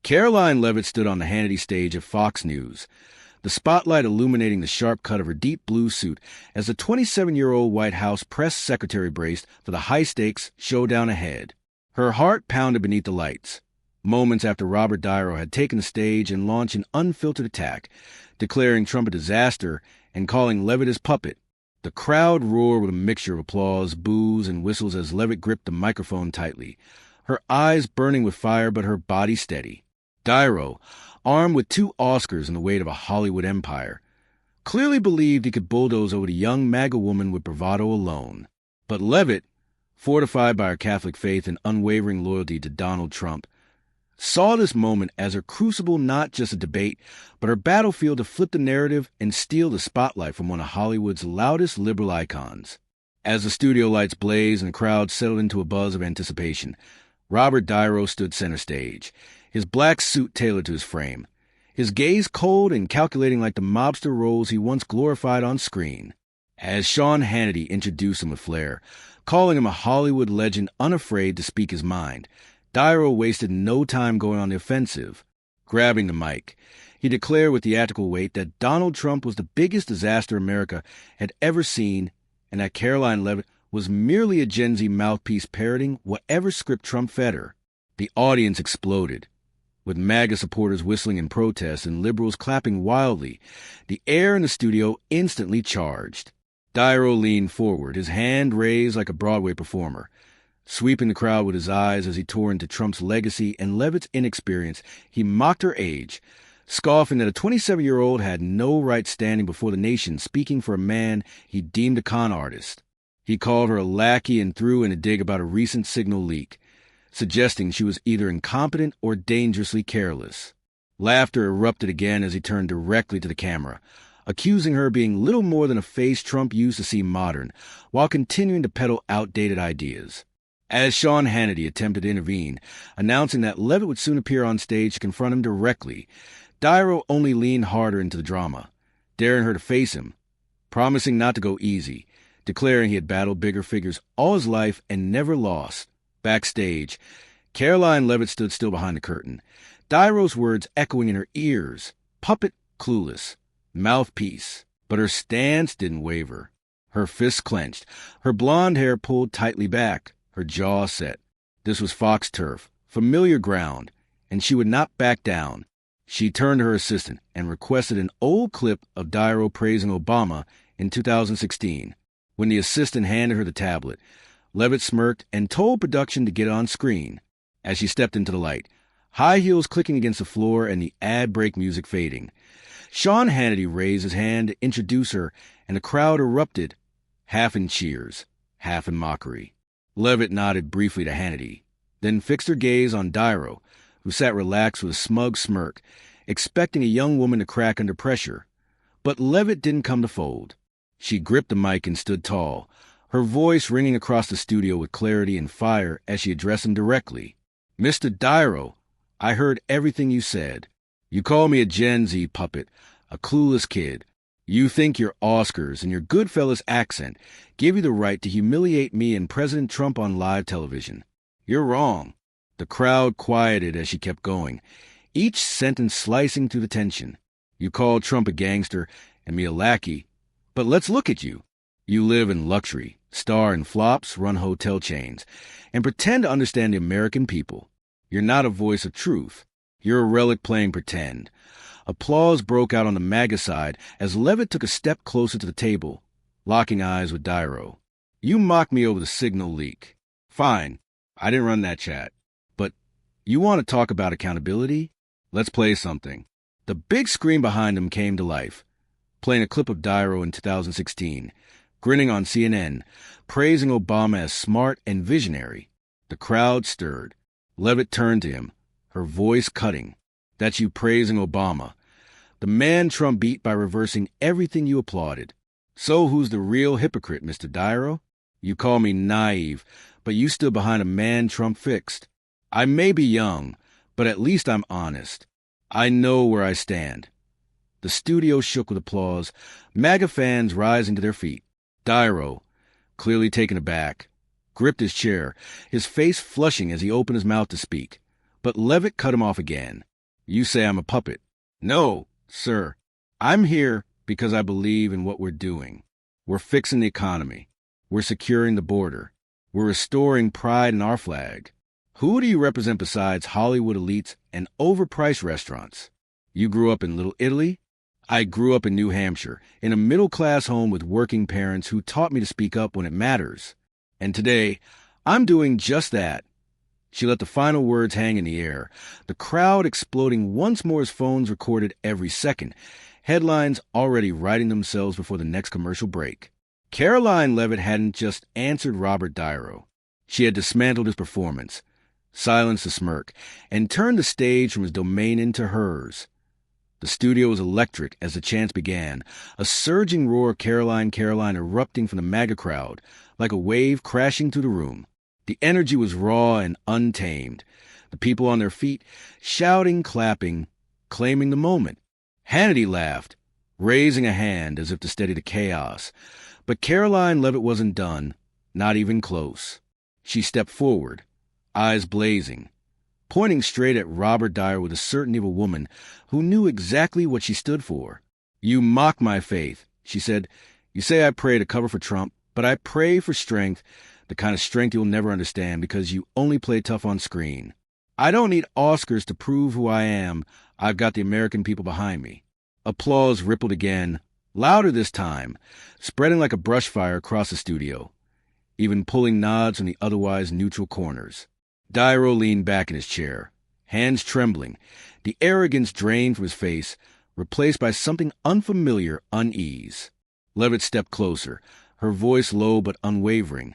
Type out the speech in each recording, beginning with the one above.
Karoline Leavitt stood on the Hannity stage at Fox News, the spotlight illuminating the sharp cut of her deep blue suit as the 27-year-old White House press secretary braced for the high-stakes showdown ahead. Her heart pounded beneath the lights, moments after Robert De Niro had taken the stage and launched an unfiltered attack, declaring Trump a disaster and calling Leavitt his puppet. The crowd roared with a mixture of applause, boos, and whistles as Leavitt gripped the microphone tightly, her eyes burning with fire but her body steady. De Niro, armed with 2 Oscars and the weight of a Hollywood empire, clearly believed he could bulldoze over the young MAGA woman with bravado alone. But Leavitt, fortified by her Catholic faith and unwavering loyalty to Donald Trump, saw this moment as her crucible not just a debate, but her battlefield to flip the narrative and steal the spotlight from one of Hollywood's loudest liberal icons. As the studio lights blazed and the crowd settled into a buzz of anticipation, Robert De Niro stood center stage, his black suit tailored to his frame, his gaze cold and calculating like the mobster roles he once glorified on screen. As Sean Hannity introduced him with flair, calling him a Hollywood legend unafraid to speak his mind, De Niro wasted no time going on the offensive. Grabbing the mic, he declared with theatrical weight that Donald Trump was the biggest disaster America had ever seen and that Karoline Leavitt was merely a Gen Z mouthpiece parroting whatever script Trump fed her. The audience exploded, with MAGA supporters whistling in protest and liberals clapping wildly. The air in the studio instantly charged. De Niro leaned forward, his hand raised like a Broadway performer, sweeping the crowd with his eyes as he tore into Trump's legacy and Leavitt's inexperience. He mocked her age, scoffing that a 27-year-old had no right standing before the nation speaking for a man he deemed a con artist. He called her a lackey and threw in a dig about a recent signal leak, suggesting she was either incompetent or dangerously careless. Laughter erupted again as he turned directly to the camera, accusing her of being little more than a face Trump used to seem modern, while continuing to peddle outdated ideas. As Sean Hannity attempted to intervene, announcing that Leavitt would soon appear on stage to confront him directly, De Niro only leaned harder into the drama, daring her to face him, promising not to go easy, declaring he had battled bigger figures all his life and never lost. Backstage, Karoline Leavitt stood still behind the curtain, De Niro's words echoing in her ears, puppet clueless, mouthpiece. But her stance didn't waver. Her fists clenched, her blonde hair pulled tightly back, her jaw set. This was Fox turf, familiar ground, and she would not back down. She turned to her assistant and requested an old clip of De Niro praising Obama in 2016. When the assistant handed her the tablet, Leavitt smirked and told production to get it on screen. As she stepped into the light, high heels clicking against the floor and the ad break music fading, Sean Hannity raised his hand to introduce her, and the crowd erupted, half in cheers, half in mockery. Leavitt nodded briefly to Hannity, then fixed her gaze on De Niro, who sat relaxed with a smug smirk, expecting a young woman to crack under pressure. But Leavitt didn't come to fold. She gripped the mic and stood tall, her voice ringing across the studio with clarity and fire as she addressed him directly. "Mr. De Niro, I heard everything you said. You call me a Gen Z puppet, a clueless kid. You think your Oscars and your Goodfellas accent give you the right to humiliate me and President Trump on live television. You're wrong." The crowd quieted as she kept going, each sentence slicing through the tension. "You call Trump a gangster and me a lackey. But let's look at you. You live in luxury, star in flops, run hotel chains, and pretend to understand the American people. You're not a voice of truth. You're a relic playing pretend." Applause broke out on the MAGA side as Leavitt took a step closer to the table, locking eyes with De Niro. "You mocked me over the signal leak. Fine, I didn't run that chat. But you want to talk about accountability? Let's play something." The big screen behind him came to life, playing a clip of De Niro in 2016, grinning on CNN, praising Obama as smart and visionary. The crowd stirred. Leavitt turned to him, her voice cutting. "That's you praising Obama, the man Trump beat by reversing everything you applauded. So who's the real hypocrite, Mr. De Niro? You call me naive, but you stood behind a man Trump fixed. I may be young, but at least I'm honest. I know where I stand." The studio shook with applause, MAGA fans rising to their feet. De Niro, clearly taken aback, gripped his chair, his face flushing as he opened his mouth to speak. But Leavitt cut him off again. You say I'm a puppet. No, sir. I'm here because I believe in what we're doing. We're fixing the economy. We're securing the border. We're restoring pride in our flag. Who do you represent besides Hollywood elites and overpriced restaurants? You grew up in Little Italy? I grew up in New Hampshire, in a middle-class home with working parents who taught me to speak up when it matters. And today, I'm doing just that. She let the final words hang in the air, the crowd exploding once more as phones recorded every second, headlines already writing themselves before the next commercial break. Karoline Leavitt hadn't just answered Robert De Niro. She had dismantled his performance, silenced the smirk, and turned the stage from his domain into hers. The studio was electric as the chants began, a surging roar of Karoline, Karoline erupting from the MAGA crowd, like a wave crashing through the room. The energy was raw and untamed, the people on their feet, shouting, clapping, claiming the moment. Hannity laughed, raising a hand as if to steady the chaos. But Karoline Leavitt wasn't done, not even close. She stepped forward, eyes blazing, pointing straight at Robert De Niro with the certainty of a woman who knew exactly what she stood for. You mock my faith, she said. You say I pray to cover for Trump, but I pray for strength, the kind of strength you'll never understand because you only play tough on screen. I don't need Oscars to prove who I am. I've got the American people behind me. Applause rippled again, louder this time, spreading like a brush fire across the studio, even pulling nods from the otherwise neutral corners. De Niro leaned back in his chair, hands trembling, the arrogance drained from his face, replaced by something unfamiliar unease. Leavitt stepped closer, her voice low but unwavering,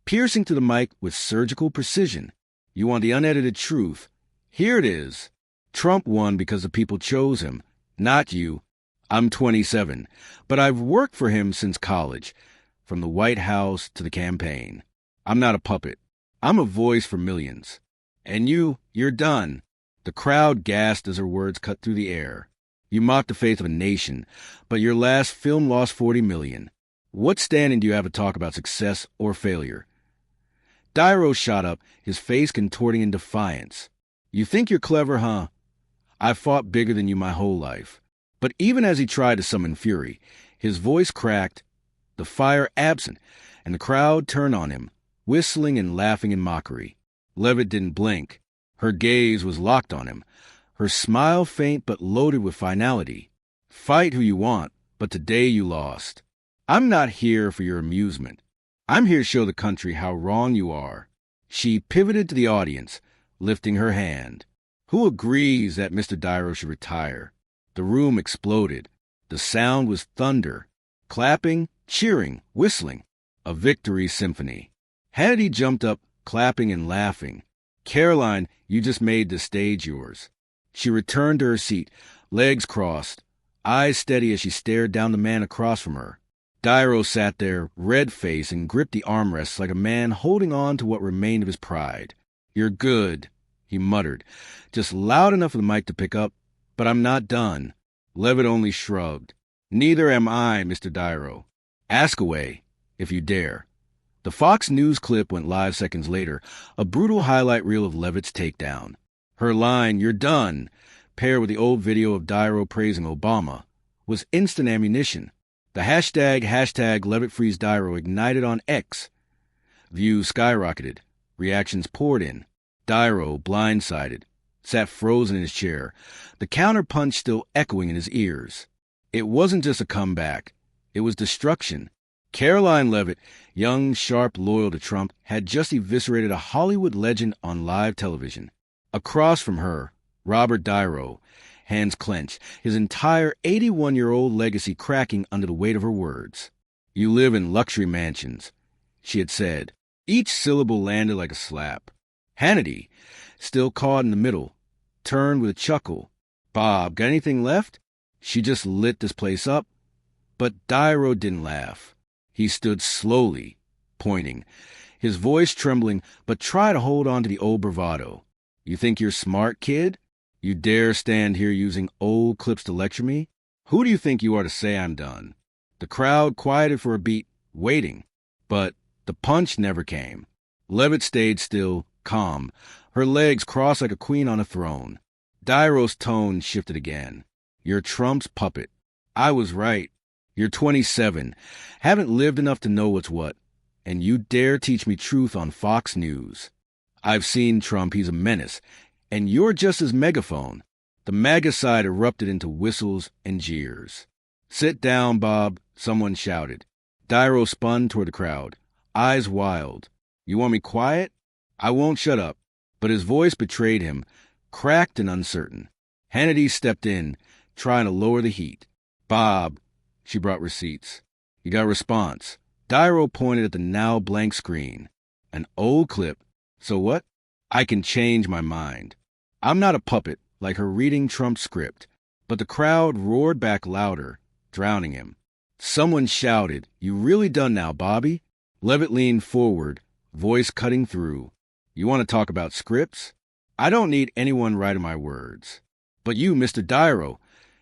piercing to the mic with surgical precision. You want the unedited truth. Here it is. Trump won because the people chose him, not you. I'm 27, but I've worked for him since college, from the White House to the campaign. I'm not a puppet. I'm a voice for millions. And you're done. The crowd gasped as her words cut through the air. You mocked the faith of a nation, but your last film lost 40 million. What standing do you have to talk about success or failure? De Niro shot up, his face contorting in defiance. You think you're clever, huh? I've fought bigger than you my whole life. But even as he tried to summon fury, his voice cracked, the fire absent, and the crowd turned on him, whistling and laughing in mockery. Leavitt didn't blink. Her gaze was locked on him, her smile faint but loaded with finality. Fight who you want, but today you lost. I'm not here for your amusement. I'm here to show the country how wrong you are. She pivoted to the audience, lifting her hand. Who agrees that Mr. De Niro should retire? The room exploded. The sound was thunder. Clapping, cheering, whistling. A victory symphony. Hannity jumped up, clapping and laughing. Karoline, you just made the stage yours. She returned to her seat, legs crossed, eyes steady as she stared down the man across from her. De Niro sat there, red-faced, and gripped the armrests like a man holding on to what remained of his pride. You're good, he muttered, just loud enough for the mic to pick up, but I'm not done. Leavitt only shrugged. Neither am I, Mr. De Niro. Ask away, if you dare. The Fox News clip went live seconds later, a brutal highlight reel of Leavitt's takedown. Her line, "You're done," paired with the old video of De Niro praising Obama, was instant ammunition. The hashtag Leavitt Frees De Niro ignited on X. Views skyrocketed. Reactions poured in. De Niro, blindsided, sat frozen in his chair, the counterpunch still echoing in his ears. It wasn't just a comeback. It was destruction. Karoline Leavitt, young, sharp, loyal to Trump, had just eviscerated a Hollywood legend on live television. Across from her, Robert De Niro, hands clenched, his entire 81-year-old legacy cracking under the weight of her words. You live in luxury mansions, she had said. Each syllable landed like a slap. Hannity, still caught in the middle, turned with a chuckle. Bob, got anything left? She just lit this place up. But De Niro didn't laugh. He stood slowly, pointing, his voice trembling, but tried to hold on to the old bravado. You think you're smart, kid? You dare stand here using old clips to lecture me? Who do you think you are to say I'm done? The crowd quieted for a beat, waiting. But the punch never came. Leavitt stayed still, calm, her legs crossed like a queen on a throne. Dairo's tone shifted again. You're Trump's puppet. I was right. You're 27, haven't lived enough to know what's what, and you dare teach me truth on Fox News. I've seen Trump, he's a menace, and you're just his megaphone. The MAGA side erupted into whistles and jeers. Sit down, Bob, someone shouted. Dairo spun toward the crowd, eyes wild. You want me quiet? I won't shut up. But his voice betrayed him, cracked and uncertain. Hannity stepped in, trying to lower the heat. Bob, she brought receipts. You got a response. Dairo pointed at the now blank screen. An old clip. So what? I can change my mind. I'm not a puppet, like her reading Trump's script. But the crowd roared back louder, drowning him. Someone shouted, You really done now, Bobby? Leavitt leaned forward, voice cutting through. You want to talk about scripts? I don't need anyone writing my words. But you, Mr. Dairo,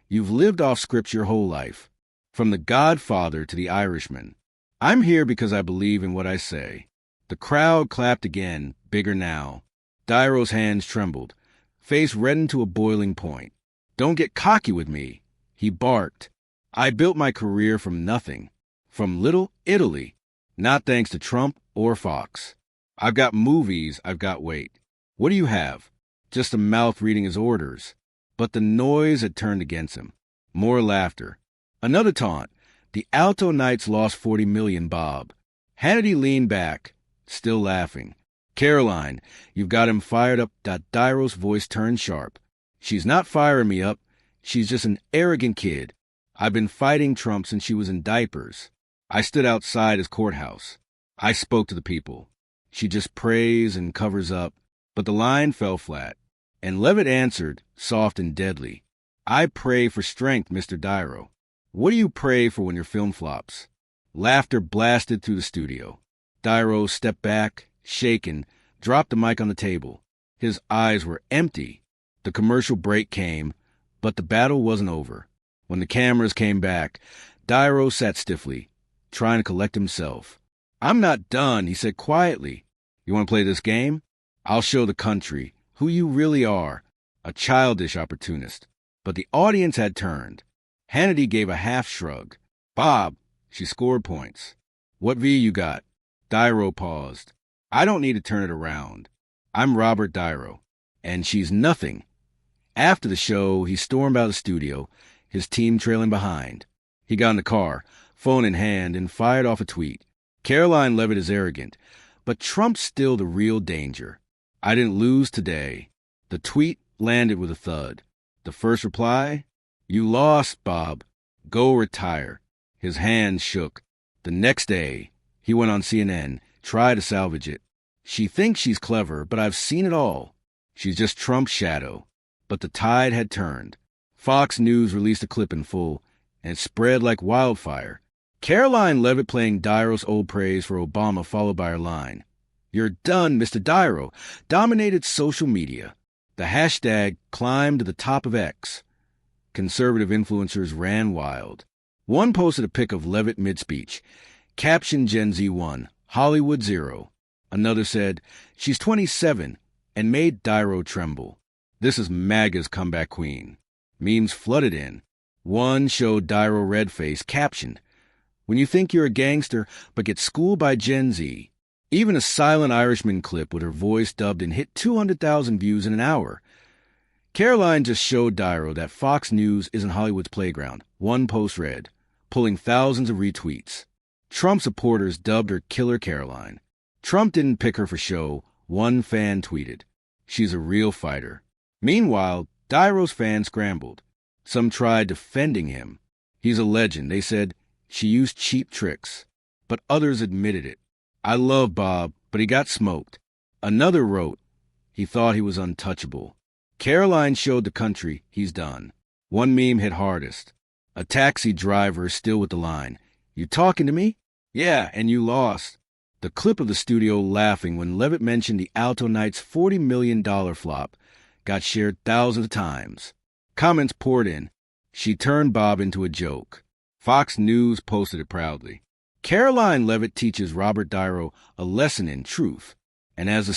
you've lived off scripts your whole life. From The Godfather to The Irishman. I'm here because I believe in what I say. The crowd clapped again, bigger now. Dairo's hands trembled, face reddened to a boiling point. Don't get cocky with me, he barked. I built my career from nothing, from Little Italy, not thanks to Trump or Fox. I've got movies, I've got weight. What do you have? Just a mouth reading his orders. But the noise had turned against him. More laughter. Another taunt. The Alto Knights lost $40 million, Bob. Hannity leaned back, still laughing. Karoline, you've got him fired up. Dairo's voice turned sharp. She's not firing me up. She's just an arrogant kid. I've been fighting Trump since she was in diapers. I stood outside his courthouse. I spoke to the people. She just prays and covers up. But the line fell flat. And Leavitt answered, soft and deadly. I pray for strength, Mr. Dairo. What do you pray for when your film flops? Laughter blasted through the studio. Dairo stepped back, shaken, dropped the mic on the table. His eyes were empty. The commercial break came, but the battle wasn't over. When the cameras came back, Dairo sat stiffly, trying to collect himself. I'm not done, he said quietly. You want to play this game? I'll show the country who you really are, a childish opportunist. But the audience had turned. Hannity gave a half shrug. Bob, she scored points. What V you got? Dairo paused. I don't need to turn it around. I'm Robert Dairo, and she's nothing. After the show, he stormed out of the studio, his team trailing behind. He got in the car, phone in hand, and fired off a tweet. Karoline Leavitt is arrogant, but Trump's still the real danger. I didn't lose today. The tweet landed with a thud. The first reply? You lost, Bob. Go retire. His hands shook. The next day, he went on CNN, tried to salvage it. She thinks she's clever, but I've seen it all. She's just Trump's shadow. But the tide had turned. Fox News released a clip in full, and it spread like wildfire. Karoline Leavitt playing Dairo's old praise for Obama, followed by her line. You're done, Mr. Dairo. Dominated social media. The hashtag climbed to the top of X. Conservative influencers ran wild. One posted a pic of Leavitt mid-speech. Caption Gen Z 1, Hollywood 0. Another said, she's 27 and made Dairo tremble. This is MAGA's comeback queen. Memes flooded in. One showed Dairo red-face, captioned, when you think you're a gangster but get schooled by Gen Z. Even a Silent Irishman clip with her voice dubbed and hit 200,000 views in an hour. Karoline just showed Dairo that Fox News isn't Hollywood's playground. One post read, pulling thousands of retweets. Trump supporters dubbed her Killer Karoline. Trump didn't pick her for show. One fan tweeted, she's a real fighter. Meanwhile, Dairo's fans scrambled. Some tried defending him. He's a legend. They said she used cheap tricks. But others admitted it. I love Bob, but he got smoked. Another wrote, he thought he was untouchable. Karoline showed the country he's done. One meme hit hardest. A taxi driver still with the line, you talking to me? Yeah, and you lost. The clip of the studio laughing when Leavitt mentioned the Alto Knights' $40 million flop got shared thousands of times. Comments poured in. She turned Bob into a joke. Fox News posted it proudly. Karoline Leavitt teaches Robert Dairo a lesson in truth, and as the